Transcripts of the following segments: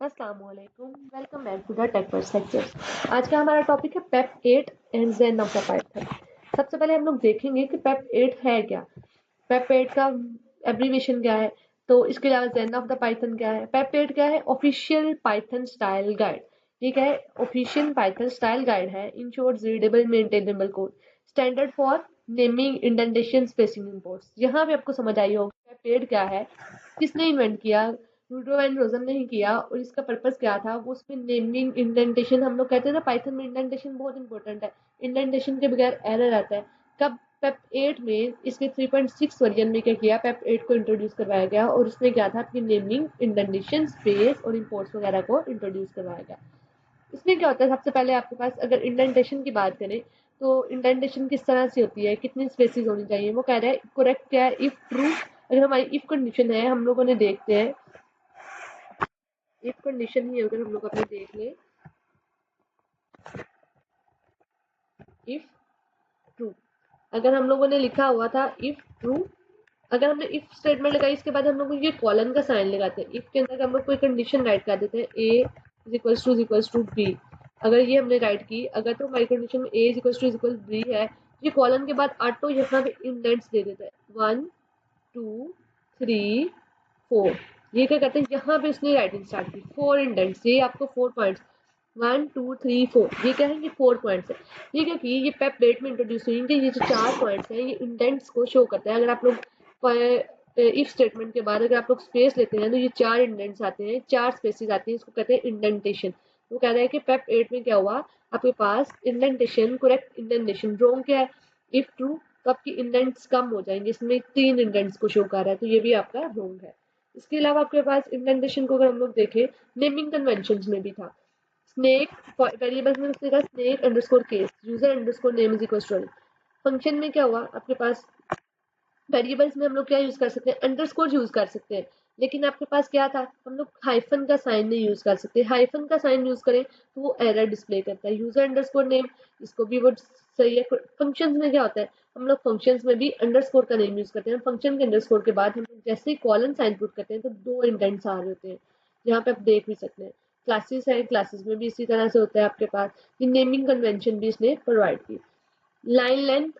अस्सलामुअलैकुम, welcome back to the tech perspective. आज का हमारा टॉपिक है PEP 8 and Zen of the Python. सबसे पहले हम लोग देखेंगे कि पेप 8 है क्या, पेप 8 का एब्रीविएशन क्या है, तो इसके अलावा ज़ेन ऑफ द पाइथन क्या है। पेप 8 क्या है? Official Python style guide. ठीक है, ऑफिशियल पाइथन स्टाइल गाइड है। In short, readable maintainable code, standard for naming, indentation, spacing, imports. यहाँ पे आपको समझ आई होगी पेप 8 क्या है, किसने इन्वेंट किया। रूडो एंड रोजन ने ही किया, और इसका पर्पस क्या था वो उसमें नेमिंग, इंडेंटेशन। हम लोग कहते हैं ना पाइथन में इंडेंटेशन बहुत इंपॉर्टेंट है, इंडेंटेशन के बगैर एरर आता है। कब? पेप 8 में इसके 3.6 वर्जन में क्या किया, पेप 8 को इंट्रोड्यूस करवाया गया, और उसमें क्या था कि नेमिंग, इंडेंटेशन, स्पेस और इंपोर्ट्स वगैरह को इंट्रोड्यूस करवाया गया। इसमें क्या होता है, सबसे पहले आपके पास अगर इंडेंटेशन की बात करें तो इंडेंटेशन किस तरह से होती है, कितनी स्पेसिस होनी चाहिए। वो कह रहा है करेक्ट क्या है, इफ ट्रू। अगर हमारी इफ कंडीशन है, हम लोगों ने देखते हैं इफ कंडीशन ही अगर हम लोग अपने देख लें, इफ ट्रू, अगर हम लोगों ने लिखा हुआ था इफ ट्रू, अगर हमने इफ स्टेटमेंट लगाई, इसके बाद हम लोग ये कॉलन का साइन लगाते हैं। इफ के अंदर हम लोग कोई कंडीशन राइट कर देते हैं, ए इज इक्वल्स टू बी। अगर ये हमने राइट की, अगर तो हमारी कंडीशन में ए इज इक्वल बी है, ये कॉलन के बाद ऑटो यहाँ पे इंडेंट्स दे देता है, 1 2 3 4। ये क्या करते हैं, यहाँ पे उसने राइटिंग स्टार्ट की, 4 इंडेंट्स, ये आपको 4 पॉइंट्स, 1 2 3 4, ये क्या है, ये 4 पॉइंट्स है। ये क्या की, ये पेप 8 में इंट्रोड्यूस हुई कि ये जो 4 पॉइंट्स हैं ये इंडेंट्स को शो करता है। अगर आप लोग इफ स्टेटमेंट के बाद अगर आप लोग स्पेस लेते हैं तो ये 4 इंडेंट्स आते हैं, 4 स्पेसिस आती हैं, इसको कहते हैं इंडेंटेशन। वो कह रहा है कि पेप 8 में क्या हुआ, आपके पास इंडेंटेशन, करेक्ट इंडेंटेशन। रॉन्ग क्या है, इफ ट्रू, तो आपकी इंडेंट्स कम हो जाएंगे, इसमें 3 इंडेंट्स को शो कर रहा है, तो ये भी आपका रॉन्ग है। इसके अलावा आपके पास इंडेंटेशन को अगर हम लोग देखें, नेमिंग कन्वेंशन में भी था। स्नेक वेरिएबल्स में उसने कहा snake underscore case, user underscore name is equal to. Function में क्या हुआ, आपके पास वेरिएबल्स में हम लोग क्या यूज कर सकते हैं, अंडरस्कोर यूज कर सकते हैं, लेकिन आपके पास क्या था, हम लोग हाइफन का साइन नहीं यूज कर सकते। हाइफन का साइन यूज करें तो वो एरर डिस्प्ले करता है। यूजर अंडरस्कोर नेम, इसको भी वो सही है। फंक्शंस में क्या होता है, हम लोग फंक्शंस में भी अंडरस्कोर का नेम यूज करते हैं। फंक्शन के अंडरस्कोर के बाद हम जैसे ही कॉलन साइन पुट करते हैं तो 2 इंडेंट्स आ रहे होते हैं, यहाँ पे आप देख भी सकते हैं। क्लासेस है, क्लासेस में भी इसी तरह से होता है आपके पास। ये नेमिंग कन्वेंशन भी इसने प्रोवाइड की। लाइन लेंथ,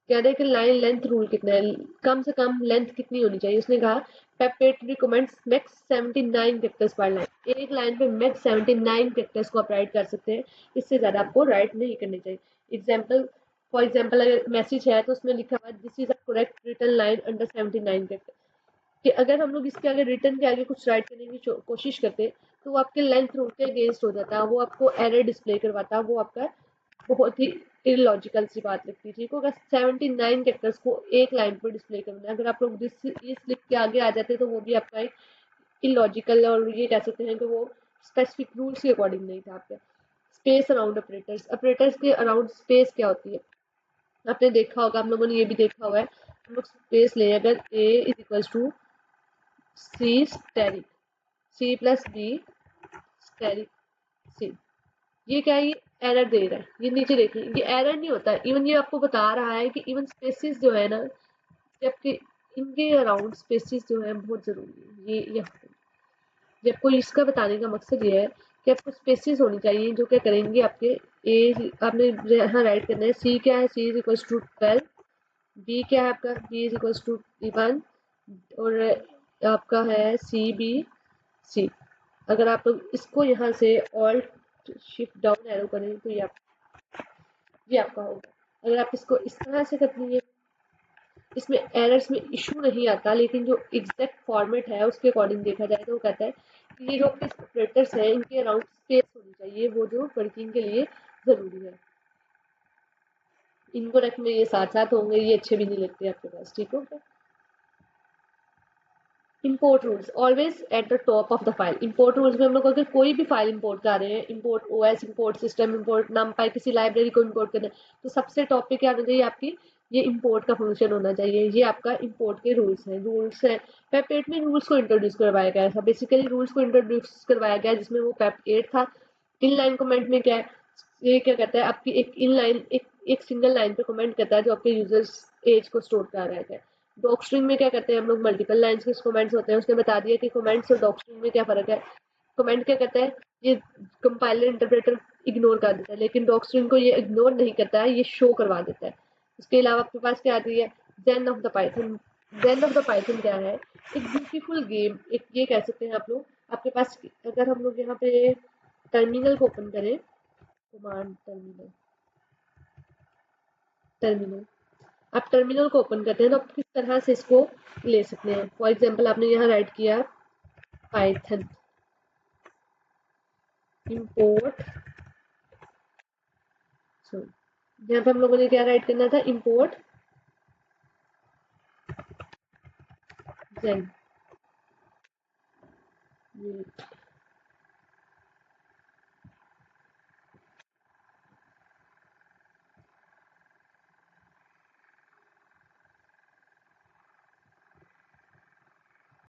कह रहे हैं कि लाइन लेंथ रूल कितना है, कम से कम लेंथ कितनी होनी चाहिए। उसने कहा पेप 8 रिकमेंड्स मैक्स 79 कैरेक्टर्स पर लाइन। एक लाइन पे मैक्स 79 कैरेक्टर्स को आप राइट कर सकते हैं, इससे ज्यादा आपको राइट नहीं करनी चाहिए। एग्जाम्पल, फॉर एग्जाम्पल अगर मैसेज है तो उसमें लिखा हुआ this is a correct written line under 79 character, कि अगर हम लोग इसके आगे रिटर्न के आगे कुछ राइट करने की कोशिश करते तो वो आपके लेंथ रूल के अगेंस्ट हो जाता है, वो आपको एरर डिस्प्ले करवाता, वो आपका बहुत ही इलॉजिकल सी बात लगती है। ठीक होगा, 79 कैरेक्टर्स को एक लाइन पर डिस्प्ले करना है, अगर आप लोग दिस इस लिख के आगे आ जाते तो वो भी आपका एक इलॉजिकल, और ये कह सकते हैं कि वो स्पेसिफिक रूल्स के अकॉर्डिंग नहीं था आपका। स्पेस अराउंड ऑपरेटर्स, ऑपरेटर्स के अराउंड स्पेस क्या होती है, आपने देखा होगा, आप लोगों ने ये भी देखा हुआ है। हम लोग स्पेस लें, अगर A is equal to C asterisk, C plus B asterisk C, ये क्या है, ये एरर दे रहा है। ये नीचे देखिए, ये एरर नहीं होता है, इवन ये आपको बता रहा है कि इवन स्पेसिस जो है ना, जबकि इनके अराउंड स्पेसिस जो है बहुत जरूरी है। ये यहाँ पे ये आपको इसका बताने का मकसद ये है कि आपको स्पेसिस होनी चाहिए, जो क्या करेंगे आपके ए, आपने यहाँ राइट करना है, सी क्या है, सी इज इक्वल टू 12, बी क्या है आपका, बी इज इक्वल टू 1, और आपका है सी बी सी। अगर आप लोग इसको यहाँ से ऑल्ट शिफ्ट डाउन एरो करें तो ये आपका होगा। अगर आप इसको इस तरह से करनी है, इसमें एरर्स में इशू नहीं आता, लेकिन जो एग्जैक्ट फॉर्मेट है उसके अकॉर्डिंग देखा जाए तो वो कहता है कि ये जो आपके ऑपरेटर्स हैं इनके अराउंड स्पेस होनी चाहिए, वो जो वर्किंग के लिए जरूरी है। इनको रख में ये साथ साथ होंगे, ये अच्छे भी नहीं लगते आपके पास। ठीक होगा, import rules always at the top of the file. Import rules में हम लोग अगर कोई भी फाइल इंपोर्ट कर रहे हैं, import OS, import system, import नमपाई, किसी लाइब्रेरी को इंपोर्ट करना है, तो सबसे टॉप पे क्या होना चाहिए, आपकी ये इंपोर्ट का फंक्शन होना चाहिए। ये आपका इंपोर्ट के रूल्स हैं, रूल्स है। पेप 8 में रूल्स को इंट्रोड्यूस करवाया गया था, बेसिकली रूल्स को इंट्रोड्यूस करवाया गया जिसमें वो पेप 8 था। इन लाइन कमेंट में क्या है, ये क्या कहता है, आपकी एक इन लाइन एक सिंगल लाइन पे कमेंट करता है जो आपके यूजर्स एज को स्टोर कर रहा है। डॉक स्ट्रिंग में क्या करते हैं हम लोग, मल्टीपल लाइंस के कमेंट्स होते हैं। उसने बता दिया कि कमेंट्स और डॉक स्ट्रिंग में क्या फर्क है। कमेंट क्या करता है, ये कंपाइलर इंटरप्रेटर इग्नोर कर देता है, लेकिन डॉक्स्ट्रिंग को ये इग्नोर नहीं करता है, ये शो करवा देता है। इसके अलावा आपके पास क्या आती है, zen of the Python. Zen of the Python क्या है, एक ब्यूटीफुल गेम, एक ये कह सकते हैं आप लोग। आपके पास अगर हम लोग यहाँ पे टर्मिनल को ओपन करें, कमांड टर्मिनल, टर्मिनल, आप टर्मिनल को ओपन करते हैं तो आप किस तरह से इसको ले सकते हैं। फॉर एग्जांपल आपने यहाँ राइट किया पाइथन इंपोर्ट, यहाँ पे हम लोगों ने क्या राइट करना था, इंपोर्ट जेन,